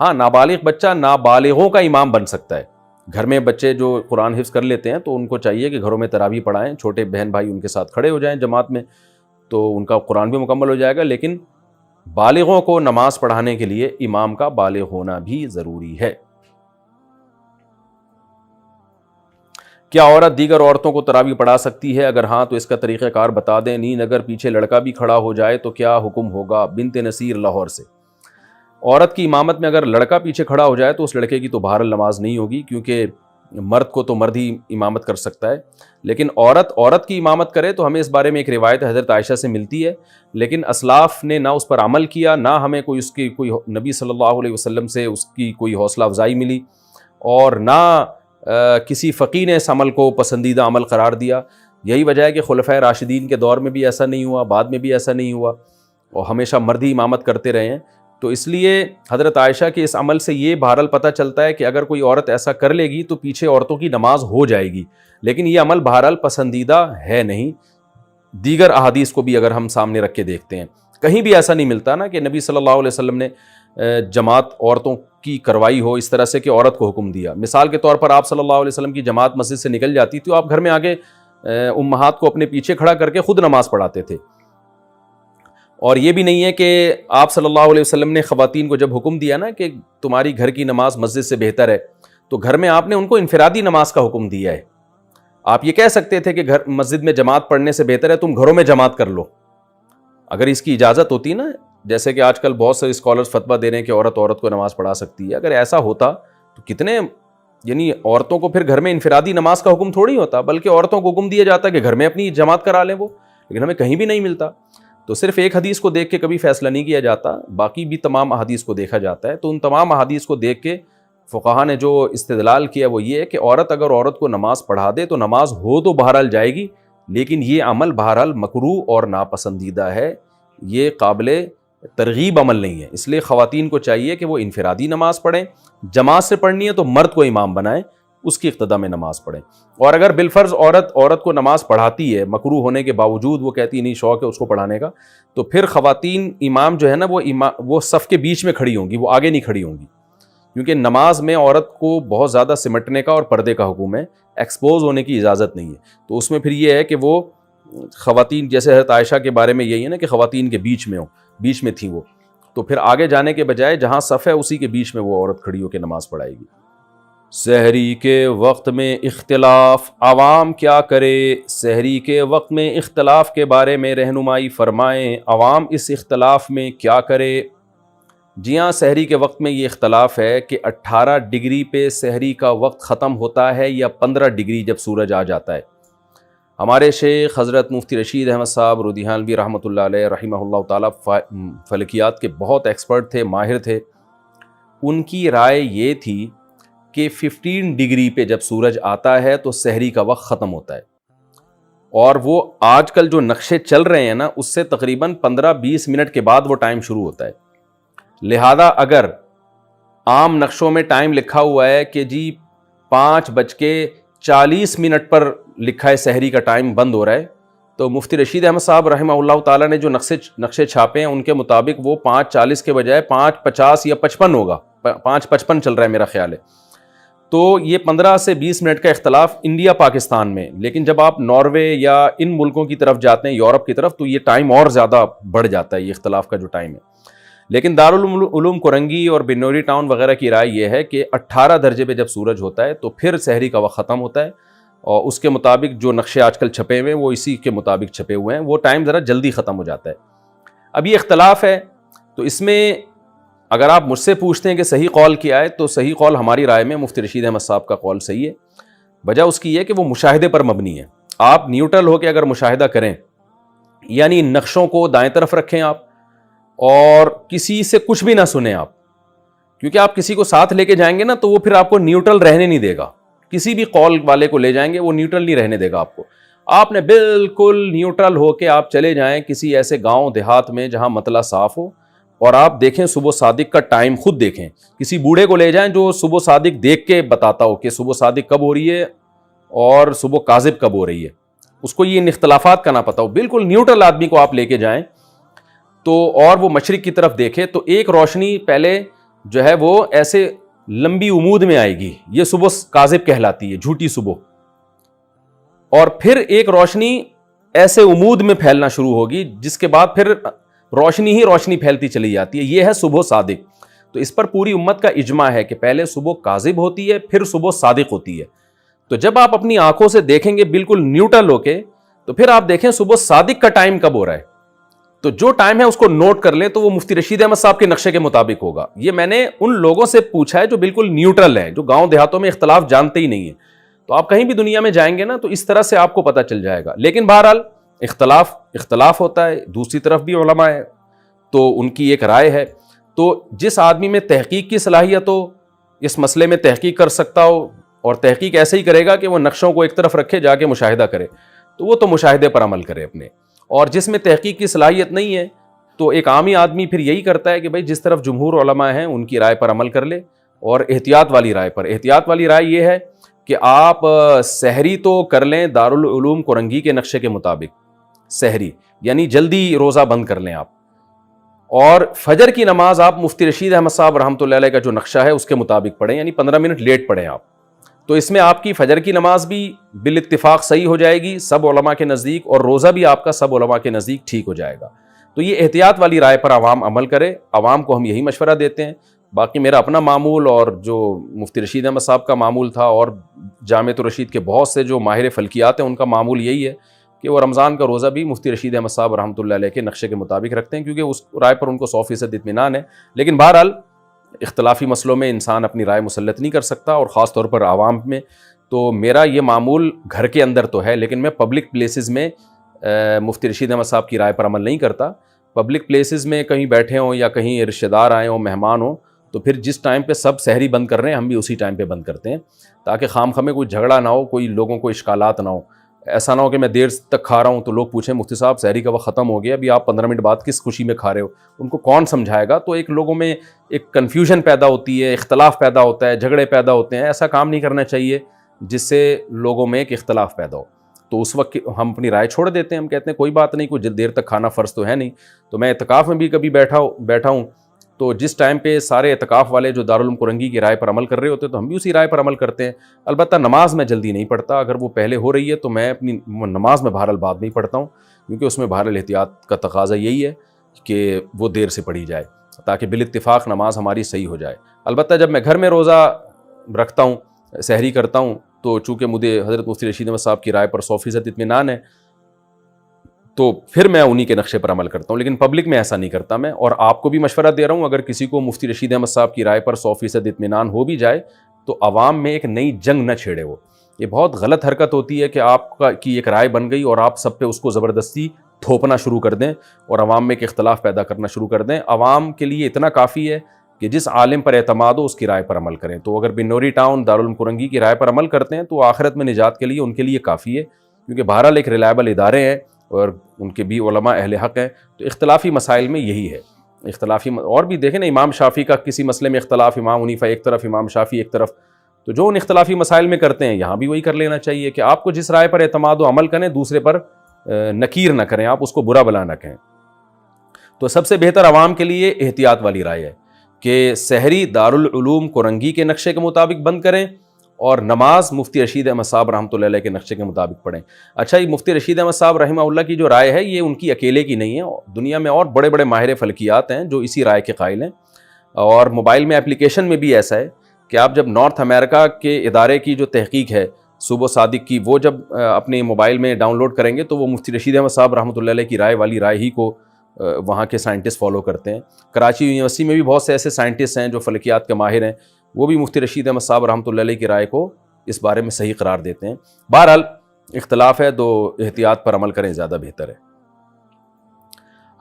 ہاں نابالغ بچہ نابالغوں کا امام بن سکتا ہے. گھر میں بچے جو قرآن حفظ کر لیتے ہیں تو ان کو چاہیے کہ گھروں میں تراویح پڑھائیں, چھوٹے بہن بھائی ان کے ساتھ کھڑے ہو جائیں جماعت میں, تو ان کا قرآن بھی مکمل ہو جائے گا. لیکن بالغوں کو نماز پڑھانے کے لیے امام کا بالغ ہونا بھی ضروری ہے. کیا عورت دیگر عورتوں کو تراویح پڑھا سکتی ہے؟ اگر ہاں تو اس کا طریقہ کار بتا دیں. نیند اگر پیچھے لڑکا بھی کھڑا ہو جائے تو کیا حکم ہوگا؟ بنت نصیر لاہور سے. عورت کی امامت میں اگر لڑکا پیچھے کھڑا ہو جائے تو اس لڑکے کی تو بہرحال نماز نہیں ہوگی, کیونکہ مرد کو تو مرد ہی امامت کر سکتا ہے. لیکن عورت کی امامت کرے تو ہمیں اس بارے میں ایک روایت حضرت عائشہ سے ملتی ہے, لیکن اسلاف نے نہ اس پر عمل کیا, نہ ہمیں کوئی نبی صلی اللہ علیہ وسلم سے اس کی کوئی حوصلہ افزائی ملی, اور نہ کسی فقیہ نے اس عمل کو پسندیدہ عمل قرار دیا. یہی وجہ ہے کہ خلفائے راشدین کے دور میں بھی ایسا نہیں ہوا, بعد میں بھی ایسا نہیں ہوا, اور ہمیشہ مرد ہی امامت کرتے رہے ہیں. تو اس لیے حضرت عائشہ کے اس عمل سے یہ بہرحال پتہ چلتا ہے کہ اگر کوئی عورت ایسا کر لے گی تو پیچھے عورتوں کی نماز ہو جائے گی, لیکن یہ عمل بہرحال پسندیدہ ہے نہیں. دیگر احادیث کو بھی اگر ہم سامنے رکھ کے دیکھتے ہیں, کہیں بھی ایسا نہیں ملتا نا کہ نبی صلی اللہ علیہ وسلم نے جماعت عورتوں کی کروائی ہو اس طرح سے کہ عورت کو حکم دیا. مثال کے طور پر آپ صلی اللہ علیہ وسلم کی جماعت مسجد سے نکل جاتی تو آپ گھر میں آگے امہات کو اپنے پیچھے کھڑا کر کے خود نماز پڑھاتے تھے. اور یہ بھی نہیں ہے کہ آپ صلی اللہ علیہ وسلم نے خواتین کو جب حکم دیا نا کہ تمہاری گھر کی نماز مسجد سے بہتر ہے, تو گھر میں آپ نے ان کو انفرادی نماز کا حکم دیا ہے. آپ یہ کہہ سکتے تھے کہ گھر مسجد میں جماعت پڑھنے سے بہتر ہے تم گھروں میں جماعت کر لو, اگر اس کی اجازت ہوتی نا, جیسے کہ آج کل بہت سے اسکالرز فتویٰ دے رہے ہیں کہ عورت کو نماز پڑھا سکتی ہے. اگر ایسا ہوتا تو کتنے, یعنی عورتوں کو پھر گھر میں انفرادی نماز کا حکم تھوڑی ہوتا, بلکہ عورتوں کو حکم دیا جاتا کہ گھر میں اپنی جماعت کرا لیں وہ, لیکن ہمیں کہیں بھی نہیں ملتا. تو صرف ایک حدیث کو دیکھ کے کبھی فیصلہ نہیں کیا جاتا, باقی بھی تمام احادیث کو دیکھا جاتا ہے. تو ان تمام احادیث کو دیکھ کے فقہا نے جو استدلال کیا وہ یہ ہے کہ اگر عورت کو نماز پڑھا دے تو نماز ہو تو بہرحال جائے گی, لیکن یہ عمل بہرحال مکروہ اور ناپسندیدہ ہے, یہ قابل ترغیب عمل نہیں ہے. اس لیے خواتین کو چاہیے کہ وہ انفرادی نماز پڑھیں, جماعت سے پڑھنی ہے تو مرد کو امام بنائیں, اس کی اقتداء میں نماز پڑھیں. اور اگر بالفرض عورت کو نماز پڑھاتی ہے مکروہ ہونے کے باوجود, وہ کہتی نہیں شوق ہے اس کو پڑھانے کا, تو پھر خواتین امام جو ہے نا وہ صف کے بیچ میں کھڑی ہوں گی, وہ آگے نہیں کھڑی ہوں گی, کیونکہ نماز میں عورت کو بہت زیادہ سمٹنے کا اور پردے کا حکم ہے, ایکسپوز ہونے کی اجازت نہیں ہے. تو اس میں پھر یہ ہے کہ وہ خواتین, جیسے حضرت عائشہ کے بارے میں یہی ہے نا کہ خواتین کے بیچ میں تھیں وہ, تو پھر آگے جانے کے بجائے جہاں صف ہے اسی کے بیچ میں وہ عورت کھڑی ہو کے نماز پڑھائے گی. سحری کے وقت میں اختلاف, عوام کیا کرے؟ سحری کے وقت میں اختلاف کے بارے میں رہنمائی فرمائیں, عوام اس اختلاف میں کیا کرے؟ جی ہاں, سحری کے وقت میں یہ اختلاف ہے کہ 18 ڈگری پہ سحری کا وقت ختم ہوتا ہے یا 15 ڈگری جب سورج آ جاتا ہے. ہمارے شیخ حضرت مفتی رشید احمد صاحب رودیانوی رحمۃ اللہ علیہ رحمہ اللہ تعالیٰ فلکیات کے بہت ایکسپرٹ تھے, ماہر تھے. ان کی رائے یہ تھی کہ 15 ڈگری پہ جب سورج آتا ہے تو سحری کا وقت ختم ہوتا ہے, اور وہ آج کل جو نقشے چل رہے ہیں نا اس سے تقریباً 15-20 منٹ کے بعد وہ ٹائم شروع ہوتا ہے. لہذا اگر عام نقشوں میں ٹائم لکھا ہوا ہے کہ جی 5:40 پر لکھا ہے سحری کا ٹائم بند ہو رہا ہے, تو مفتی رشید احمد صاحب رحمہ اللہ تعالیٰ نے جو نقشے چھاپے ہیں ان کے مطابق وہ 5:40 کے بجائے 5:50 یا 55 ہوگا, 5:55 چل رہا ہے میرا خیال ہے. تو یہ 15 سے 20 منٹ کا اختلاف انڈیا پاکستان میں, لیکن جب آپ ناروے یا ان ملکوں کی طرف جاتے ہیں, یورپ کی طرف, تو یہ ٹائم اور زیادہ بڑھ جاتا ہے, یہ اختلاف کا جو ٹائم ہے. لیکن دارالعلوم کرنگی اور بنوری ٹاؤن وغیرہ کی رائے یہ ہے کہ 18 درجے پہ جب سورج ہوتا ہے تو پھر سحری کا وقت ختم ہوتا ہے, اور اس کے مطابق جو نقشے آج کل چھپے ہوئے ہیں وہ اسی کے مطابق چھپے ہوئے ہیں, وہ ٹائم ذرا جلدی ختم ہو جاتا ہے. اب یہ اختلاف ہے, تو اس میں اگر آپ مجھ سے پوچھتے ہیں کہ صحیح قول کیا ہے, تو صحیح قول ہماری رائے میں مفتی رشید احمد صاحب کا قول صحیح ہے. وجہ اس کی یہ کہ وہ مشاہدے پر مبنی ہے. آپ نیوٹرل ہو کے اگر مشاہدہ کریں, یعنی نقشوں کو دائیں طرف رکھیں آپ, اور کسی سے کچھ بھی نہ سنیں آپ, کیونکہ آپ کسی کو ساتھ لے کے جائیں گے نا تو وہ پھر آپ کو نیوٹرل رہنے نہیں دے گا. کسی بھی قول والے کو لے جائیں گے وہ نیوٹرل نہیں رہنے دے گا آپ کو. آپ نے بالکل نیوٹرل ہو کے آپ چلے جائیں کسی ایسے گاؤں دیہات میں جہاں مطلع صاف ہو, اور آپ دیکھیں صبح صادق کا ٹائم خود دیکھیں. کسی بوڑھے کو لے جائیں جو صبح صادق دیکھ کے بتاتا ہو کہ صبح صادق کب ہو رہی ہے اور صبح کاذب کب ہو رہی ہے, اس کو یہ ان اختلافات کا نہ پتا ہو. بالکل نیوٹرل آدمی کو آپ لے کے جائیں تو, اور وہ مشرق کی طرف دیکھے, تو ایک روشنی پہلے جو ہے وہ ایسے لمبی عمود میں آئے گی, یہ صبح کاذب کہلاتی ہے, جھوٹی صبح. اور پھر ایک روشنی ایسے عمود میں پھیلنا شروع ہوگی جس کے بعد پھر روشنی ہی روشنی پھیلتی چلی جاتی ہے, یہ ہے صبح صادق. تو اس پر پوری امت کا اجماع ہے کہ پہلے صبح کاذب ہوتی ہے, پھر صبح صادق ہوتی ہے. تو جب آپ اپنی آنکھوں سے دیکھیں گے بالکل نیوٹرل ہو کے, تو پھر آپ دیکھیں صبح صادق کا ٹائم کب ہو رہا ہے. تو جو ٹائم ہے اس کو نوٹ کر لیں, تو وہ مفتی رشید احمد صاحب کے نقشے کے مطابق ہوگا. یہ میں نے ان لوگوں سے پوچھا ہے جو بالکل نیوٹرل ہیں, جو گاؤں دیہاتوں میں اختلاف جانتے ہی نہیں ہیں. تو آپ کہیں بھی دنیا میں جائیں گے نا, تو اس طرح سے آپ کو پتہ چل جائے گا. لیکن بہرحال اختلاف ہوتا ہے, دوسری طرف بھی علماء ہے تو ان کی ایک رائے ہے. تو جس آدمی میں تحقیق کی صلاحیت ہو, اس مسئلے میں تحقیق کر سکتا ہو, اور تحقیق ایسے ہی کرے گا کہ وہ نقشوں کو ایک طرف رکھے, جا کے مشاہدہ کرے, تو وہ تو مشاہدے پر عمل کرے اپنے. اور جس میں تحقیق کی صلاحیت نہیں ہے, تو ایک عامی آدمی پھر یہی کرتا ہے کہ بھائی جس طرف جمہور علماء ہیں ان کی رائے پر عمل کر لے, اور احتیاط والی رائے پر. احتیاط والی رائے یہ ہے کہ آپ سحری تو کر لیں دارالعلوم کورنگی کے نقشے کے مطابق, سحری یعنی جلدی روزہ بند کر لیں آپ, اور فجر کی نماز آپ مفتی رشید احمد صاحب رحمۃ اللہ علیہ کا جو نقشہ ہے اس کے مطابق پڑھیں, یعنی 15 منٹ لیٹ پڑھیں آپ. تو اس میں آپ کی فجر کی نماز بھی بالاتفاق صحیح ہو جائے گی سب علماء کے نزدیک, اور روزہ بھی آپ کا سب علماء کے نزدیک ٹھیک ہو جائے گا. تو یہ احتیاط والی رائے پر عوام عمل کرے. عوام کو ہم یہی مشورہ دیتے ہیں. باقی میرا اپنا معمول اور جو مفتی رشید احمد صاحب کا معمول تھا, اور جامعۃ الرشید کے بہت سے جو ماہر فلکیات ہیں ان کا معمول یہی ہے کہ وہ رمضان کا روزہ بھی مفتی رشید احمد صاحب رحمۃ اللہ علیہ کے نقشے کے مطابق رکھتے ہیں, کیونکہ اس رائے پر ان کو 100% اطمینان ہے. لیکن بہرحال اختلافی مسئلوں میں انسان اپنی رائے مسلط نہیں کر سکتا, اور خاص طور پر عوام میں. تو میرا یہ معمول گھر کے اندر تو ہے, لیکن میں پبلک پلیسز میں مفتی رشید احمد صاحب کی رائے پر عمل نہیں کرتا. پبلک پلیسز میں کہیں بیٹھے ہوں یا کہیں رشتہ دار آئے ہوں, مہمان ہوں, تو پھر جس ٹائم پہ سب سحری بند کر رہے ہیں ہم بھی اسی ٹائم پہ بند کرتے ہیں, تاکہ خام خامے کوئی جھگڑا نہ ہو, کوئی لوگوں کو اشکالات نہ ہو. ایسا نہ ہو کہ میں دیر تک کھا رہا ہوں تو لوگ پوچھیں مفتی صاحب سحری کا وقت ختم ہو گیا, ابھی آپ 15 منٹ بعد کس خوشی میں کھا رہے ہو, ان کو کون سمجھائے گا. تو ایک لوگوں میں ایک کنفیوژن پیدا ہوتی ہے, اختلاف پیدا ہوتا ہے, جھگڑے پیدا ہوتے ہیں. ایسا کام نہیں کرنا چاہیے جس سے لوگوں میں ایک اختلاف پیدا ہو. تو اس وقت ہم اپنی رائے چھوڑ دیتے ہیں, ہم کہتے ہیں کوئی بات نہیں, کوئی دیر تک کھانا فرض تو ہے نہیں. تو میں اعتکاف میں بھی کبھی بیٹھا ہوں, تو جس ٹائم پہ سارے اعتکاف والے جو دارالعلوم کورنگی کی رائے پر عمل کر رہے ہوتے ہیں تو ہم بھی اسی رائے پر عمل کرتے ہیں. البتہ نماز میں جلدی نہیں پڑھتا, اگر وہ پہلے ہو رہی ہے تو میں اپنی نماز میں بہرحال بعد نہیں پڑھتا ہوں, کیونکہ اس میں بہرحال احتیاط کا تقاضا یہی ہے کہ وہ دیر سے پڑھی جائے, تاکہ بالاتفاق نماز ہماری صحیح ہو جائے. البتہ جب میں گھر میں روزہ رکھتا ہوں, سحری کرتا ہوں, تو چونکہ مجھے حضرت مفتی رشید احمد صاحب کی رائے پر 100% اطمینان ہے, تو پھر میں انہی کے نقشے پر عمل کرتا ہوں. لیکن پبلک میں ایسا نہیں کرتا میں. اور آپ کو بھی مشورہ دے رہا ہوں, اگر کسی کو مفتی رشید احمد صاحب کی رائے پر 100% اطمینان ہو بھی جائے تو عوام میں ایک نئی جنگ نہ چھیڑے. وہ یہ بہت غلط حرکت ہوتی ہے کہ آپ کی ایک رائے بن گئی اور آپ سب پہ اس کو زبردستی تھوپنا شروع کر دیں اور عوام میں ایک اختلاف پیدا کرنا شروع کر دیں. عوام کے لیے اتنا کافی ہے کہ جس عالم پر اعتماد ہو اس کی رائے پر عمل کریں. تو اگر بنوری ٹاؤن دارالعلوم کورنگی کی رائے پر عمل کرتے ہیں تو آخرت میں نجات کے لیے ان کے لیے کافی ہے, کیونکہ بہرحال ایک ریلائبل ادارے ہیں اور ان کے بھی علماء اہل حق ہیں. تو اختلافی مسائل میں یہی ہے. اور بھی دیکھیں نا, امام شافعی کا کسی مسئلے میں اختلاف, امام حنیفہ ایک طرف, امام شافعی ایک طرف. تو جو ان اختلافی مسائل میں کرتے ہیں یہاں بھی وہی کر لینا چاہیے کہ آپ کو جس رائے پر اعتماد و عمل کریں, دوسرے پر نکیر نہ کریں, آپ اس کو برا بلا نہ کہیں. تو سب سے بہتر عوام کے لیے احتیاط والی رائے ہے کہ سحری دارالعلوم کورنگی کے نقشے کے مطابق بند کریں اور نماز مفتی رشید احمد صاحب رحمۃ اللہ علیہ کے نقشے کے مطابق پڑھیں. اچھا, یہ مفتی رشید احمد صاحب رحمہ اللہ کی جو رائے ہے یہ ان کی اکیلے کی نہیں ہے, دنیا میں اور بڑے بڑے ماہر فلکیات ہیں جو اسی رائے کے قائل ہیں. اور موبائل میں اپلیکیشن میں بھی ایسا ہے کہ آپ جب نارتھ امریکہ کے ادارے کی جو تحقیق ہے صبح صادق کی, وہ جب اپنے موبائل میں ڈاؤن لوڈ کریں گے تو وہ مفتی رشید احمد صاحب رحمۃ اللہ علیہ کی رائے والی رائے ہی کو وہاں کے سائنٹسٹ فالو کرتے ہیں. کراچی یونیورسٹی میں بھی بہت سے ایسے سائنٹسٹ ہیں جو فلکیات کے ماہر ہیں, وہ بھی مفتی رشید احمد صاحب رحمۃ اللہ علیہ کی رائے کو اس بارے میں صحیح قرار دیتے ہیں. بہرحال اختلاف ہے تو احتیاط پر عمل کریں, زیادہ بہتر ہے.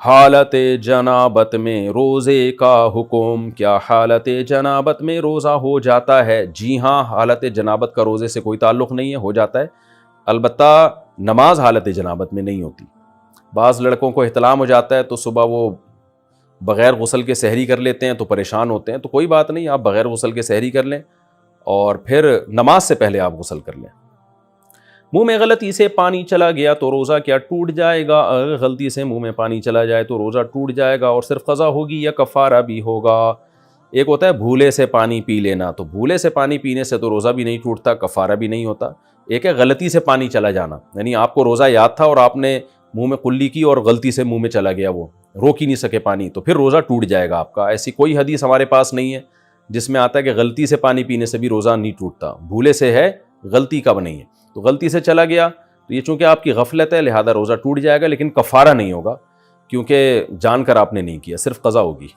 حالت جنابت میں روزے کا حکم, کیا حالت جنابت میں روزہ ہو جاتا ہے؟ جی ہاں, حالت جنابت کا روزے سے کوئی تعلق نہیں ہے, ہو جاتا ہے. البتہ نماز حالت جنابت میں نہیں ہوتی. بعض لڑکوں کو احتلام ہو جاتا ہے تو صبح وہ بغیر غسل کے سحری کر لیتے ہیں تو پریشان ہوتے ہیں. تو کوئی بات نہیں, آپ بغیر غسل کے سحری کر لیں اور پھر نماز سے پہلے آپ غسل کر لیں. منہ میں غلطی سے پانی چلا گیا تو روزہ کیا ٹوٹ جائے گا؟ اگر غلطی سے منہ میں پانی چلا جائے تو روزہ ٹوٹ جائے گا, اور صرف قضا ہوگی یا کفارہ بھی ہوگا؟ ایک ہوتا ہے بھولے سے پانی پی لینا، تو بھولے سے پانی پینے سے تو روزہ بھی نہیں ٹوٹتا، کفارہ بھی نہیں ہوتا. ایک ہے غلطی سے پانی چلا جانا، یعنی آپ کو روزہ یاد تھا اور آپ نے منہ میں کلی کی اور غلطی سے منہ میں چلا گیا، وہ روک ہی نہیں سکے پانی، تو پھر روزہ ٹوٹ جائے گا آپ کا. ایسی کوئی حدیث ہمارے پاس نہیں ہے جس میں آتا ہے کہ غلطی سے پانی پینے سے بھی روزہ نہیں ٹوٹتا. بھولے سے ہے، غلطی کا نہیں ہے. تو غلطی سے چلا گیا تو یہ چونکہ آپ کی غفلت ہے لہذا روزہ ٹوٹ جائے گا، لیکن کفارہ نہیں ہوگا کیونکہ جان کر آپ نے نہیں کیا، صرف قضا ہوگی.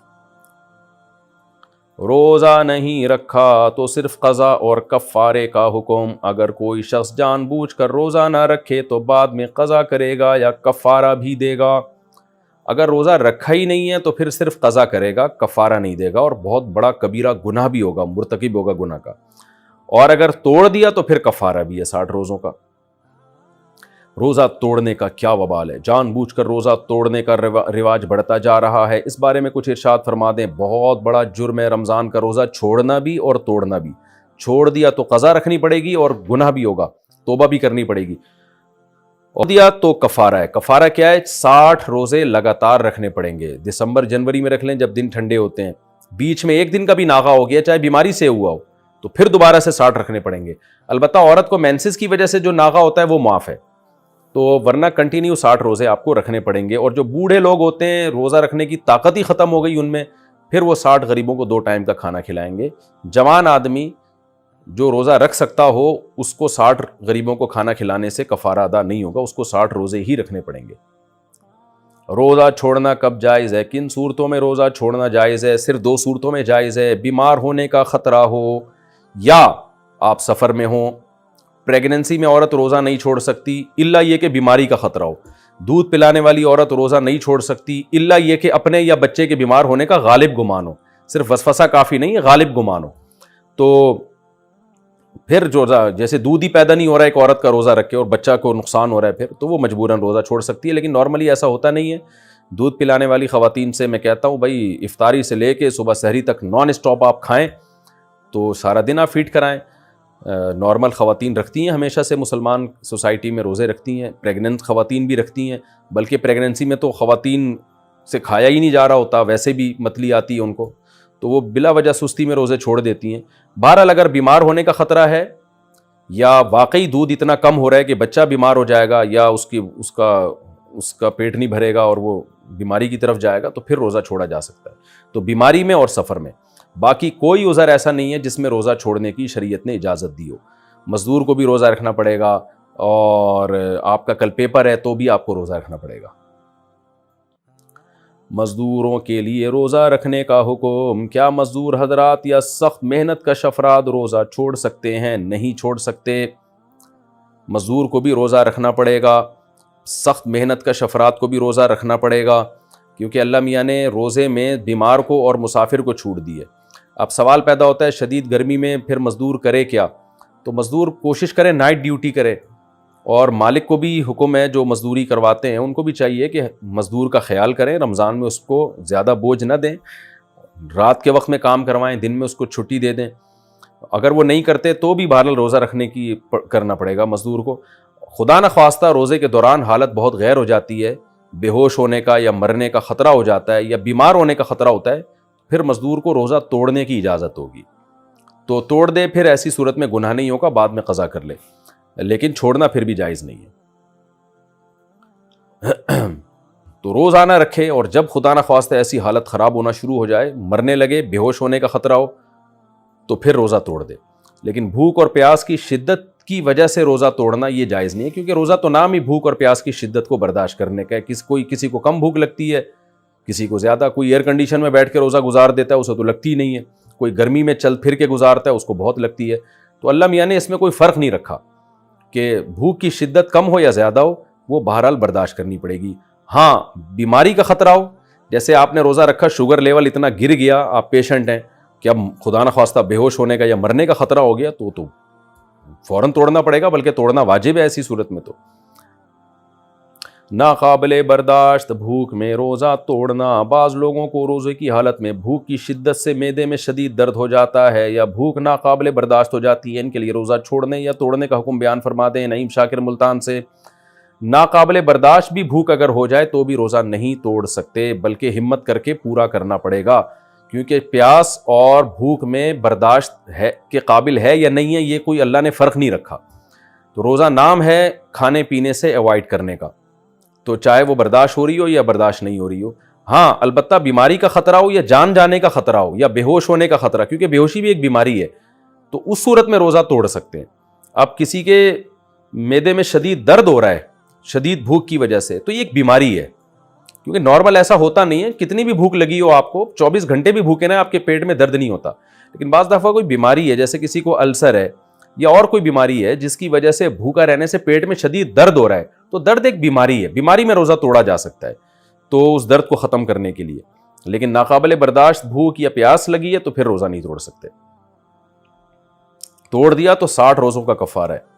روزہ نہیں رکھا تو صرف قضا اور کفارے کا حکم. اگر کوئی شخص جان بوجھ کر روزہ نہ رکھے تو بعد میں قضا کرے گا یا کفارہ بھی دے گا. اگر روزہ رکھا ہی نہیں ہے تو پھر صرف قضا کرے گا، کفارہ نہیں دے گا، اور بہت بڑا کبیرہ گناہ بھی ہوگا، مرتکب ہوگا گناہ کا. اور اگر توڑ دیا تو پھر کفارہ بھی ہے 60 روزوں کا. روزہ توڑنے کا کیا وبال ہے، جان بوجھ کر روزہ توڑنے کا رواج بڑھتا جا رہا ہے. اس بارے میں کچھ ارشاد فرما دیں. بہت بڑا جرم ہے رمضان کا روزہ چھوڑنا بھی اور توڑنا بھی. چھوڑ دیا تو قضا رکھنی پڑے گی اور گناہ بھی ہوگا، توبہ بھی کرنی پڑے گی. اور دیا تو کفارہ ہے. کفارہ کیا ہے؟ 60 روزے لگاتار رکھنے پڑیں گے. دسمبر جنوری میں رکھ لیں جب دن ٹھنڈے ہوتے ہیں، بیچ میں ایک دن کا بھی ناغہ ہو گیا چاہے بیماری سے ہوا ہو تو پھر دوبارہ سے 60 رکھنے پڑیں گے. البتہ عورت کو مینسز کی وجہ سے جو ناغہ ہوتا ہے وہ معاف ہے، تو ورنہ کنٹینیو 60 روزے آپ کو رکھنے پڑیں گے. اور جو بوڑھے لوگ ہوتے ہیں روزہ رکھنے کی طاقت ہی ختم ہو گئی ان میں، پھر وہ 60 غریبوں کو 2 ٹائم کا کھانا کھلائیں گے. جوان آدمی جو روزہ رکھ سکتا ہو اس کو 60 غریبوں کو کھانا کھلانے سے کفارہ ادا نہیں ہوگا، اس کو 60 روزے ہی رکھنے پڑیں گے. روزہ چھوڑنا کب جائز ہے؟ کن صورتوں میں روزہ چھوڑنا جائز ہے؟ صرف 2 صورتوں میں جائز ہے. بیمار ہونے کا خطرہ ہو یا آپ سفر میں ہوں. پریگننسی میں عورت روزہ نہیں چھوڑ سکتی الا یہ کہ بیماری کا خطرہ ہو. دودھ پلانے والی عورت روزہ نہیں چھوڑ سکتی الا یہ کہ اپنے یا بچے کے بیمار ہونے کا غالب گمان ہو. صرف وسوسہ کافی نہیں ہے، غالب گمان ہو. تو پھر روزہ، جیسے دودھ ہی پیدا نہیں ہو رہا ہے ایک عورت کا روزہ رکھ کے اور بچہ کو نقصان ہو رہا ہے پھر تو وہ مجبوراً روزہ چھوڑ سکتی ہے. لیکن نارملی ایسا ہوتا نہیں ہے. دودھ پلانے والی خواتین سے میں کہتا ہوں بھائی افطاری سے لے کے صبح سحری تک نان اسٹاپ آپ کھائیں تو سارا دن آپ فیڈ کرائیں. نارمل خواتین رکھتی ہیں ہمیشہ سے، مسلمان سوسائٹی میں روزے رکھتی ہیں. پریگننٹ خواتین بھی رکھتی ہیں، بلکہ پریگننسی میں تو خواتین سے کھایا ہی نہیں جا رہا ہوتا، ویسے بھی متلی آتی ہے ان کو، تو وہ بلا وجہ سستی میں روزے چھوڑ دیتی ہیں. بہرحال اگر بیمار ہونے کا خطرہ ہے یا واقعی دودھ اتنا کم ہو رہا ہے کہ بچہ بیمار ہو جائے گا یا اس کا پیٹ نہیں بھرے گا اور وہ بیماری کی طرف جائے گا تو پھر روزہ چھوڑا جا سکتا ہے. تو بیماری میں اور سفر میں. باقی کوئی عذر ایسا نہیں ہے جس میں روزہ چھوڑنے کی شریعت نے اجازت دی ہو. مزدور کو بھی روزہ رکھنا پڑے گا، اور آپ کا کل پیپر ہے تو بھی آپ کو روزہ رکھنا پڑے گا. مزدوروں کے لیے روزہ رکھنے کا حکم. کیا مزدور حضرات یا سخت محنت کش افراد روزہ چھوڑ سکتے ہیں؟ نہیں چھوڑ سکتے. مزدور کو بھی روزہ رکھنا پڑے گا، سخت محنت کش افراد کو بھی روزہ رکھنا پڑے گا، کیونکہ اللہ میاں نے روزے میں بیمار کو اور مسافر کو چھوٹ دی ہے. اب سوال پیدا ہوتا ہے شدید گرمی میں پھر مزدور کرے کیا؟ تو مزدور کوشش کرے نائٹ ڈیوٹی کرے، اور مالک کو بھی حکم ہے جو مزدوری کرواتے ہیں ان کو بھی چاہیے کہ مزدور کا خیال کریں، رمضان میں اس کو زیادہ بوجھ نہ دیں، رات کے وقت میں کام کروائیں، دن میں اس کو چھٹی دے دیں. اگر وہ نہیں کرتے تو بھی بہرحال روزہ رکھنے کی کرنا پڑے گا مزدور کو. خدا نہ خواستہ روزے کے دوران حالت بہت غیر ہو جاتی ہے، بے ہوش ہونے کا یا مرنے کا خطرہ ہو جاتا ہے یا بیمار ہونے کا خطرہ ہوتا ہے، پھر مزدور کو روزہ توڑنے کی اجازت ہوگی. تو توڑ دے، پھر ایسی صورت میں گناہ نہیں ہوگا، بعد میں قضا کر لے، لیکن چھوڑنا پھر بھی جائز نہیں ہے. تو روزانہ رکھے، اور جب خدا نہ خواستہ ایسی حالت خراب ہونا شروع ہو جائے، مرنے لگے، بے ہوش ہونے کا خطرہ ہو، تو پھر روزہ توڑ دے. لیکن بھوک اور پیاس کی شدت کی وجہ سے روزہ توڑنا یہ جائز نہیں ہے، کیونکہ روزہ تو نام ہی بھوک اور پیاس کی شدت کو برداشت کرنے کا ہے. کسی کو کم بھوک لگتی ہے، کسی کو زیادہ. کوئی ایئر کنڈیشن میں بیٹھ کے روزہ گزار دیتا ہے اسے تو لگتی ہی نہیں ہے، کوئی گرمی میں چل پھر کے گزارتا ہے اس کو بہت لگتی ہے. تو اللہ میاں نے اس میں کوئی فرق نہیں رکھا کہ بھوک کی شدت کم ہو یا زیادہ ہو، وہ بہرحال برداشت کرنی پڑے گی. ہاں بیماری کا خطرہ ہو، جیسے آپ نے روزہ رکھا، شوگر لیول اتنا گر گیا، آپ پیشنٹ ہیں کہ اب خدا نہ خواستہ بے ہوش ہونے کا یا مرنے کا خطرہ ہو گیا، تو فوراً توڑنا پڑے گا، بلکہ توڑنا واجب ہے ایسی صورت میں. تو ناقابل برداشت بھوک میں روزہ توڑنا. بعض لوگوں کو روزے کی حالت میں بھوک کی شدت سے معدے میں شدید درد ہو جاتا ہے یا بھوک ناقابل برداشت ہو جاتی ہے، ان کے لیے روزہ چھوڑنے یا توڑنے کا حکم بیان فرما دیں. نعیم شاکر ملتان سے. ناقابل برداشت بھی بھوک اگر ہو جائے تو بھی روزہ نہیں توڑ سکتے، بلکہ ہمت کر کے پورا کرنا پڑے گا، کیونکہ پیاس اور بھوک میں برداشت ہے کے قابل ہے یا نہیں ہے، یہ کوئی اللہ نے فرق نہیں رکھا. تو روزہ نام ہے کھانے پینے سے ایوائڈ کرنے کا، تو چاہے وہ برداشت ہو رہی ہو یا برداشت نہیں ہو رہی ہو. ہاں البتہ بیماری کا خطرہ ہو یا جان جانے کا خطرہ ہو یا بے ہوش ہونے کا خطرہ، کیونکہ بے ہوشی بھی ایک بیماری ہے، تو اس صورت میں روزہ توڑ سکتے ہیں. اب کسی کے معدے میں شدید درد ہو رہا ہے شدید بھوک کی وجہ سے، تو یہ ایک بیماری ہے، کیونکہ نارمل ایسا ہوتا نہیں ہے. کتنی بھی بھوک لگی ہو آپ کو، 24 گھنٹے بھی بھوکے نا، آپ کے پیٹ میں درد نہیں ہوتا. لیکن بعض دفعہ کوئی بیماری ہے، جیسے کسی کو السر ہے یا اور کوئی بیماری ہے جس کی وجہ سے بھوکا رہنے سے پیٹ میں شدید درد ہو رہا ہے، تو درد ایک بیماری ہے، بیماری میں روزہ توڑا جا سکتا ہے تو اس درد کو ختم کرنے کے لیے. لیکن ناقابل برداشت بھوک یا پیاس لگی ہے تو پھر روزہ نہیں توڑ سکتے. توڑ دیا تو 60 روزوں کا کفارہ ہے.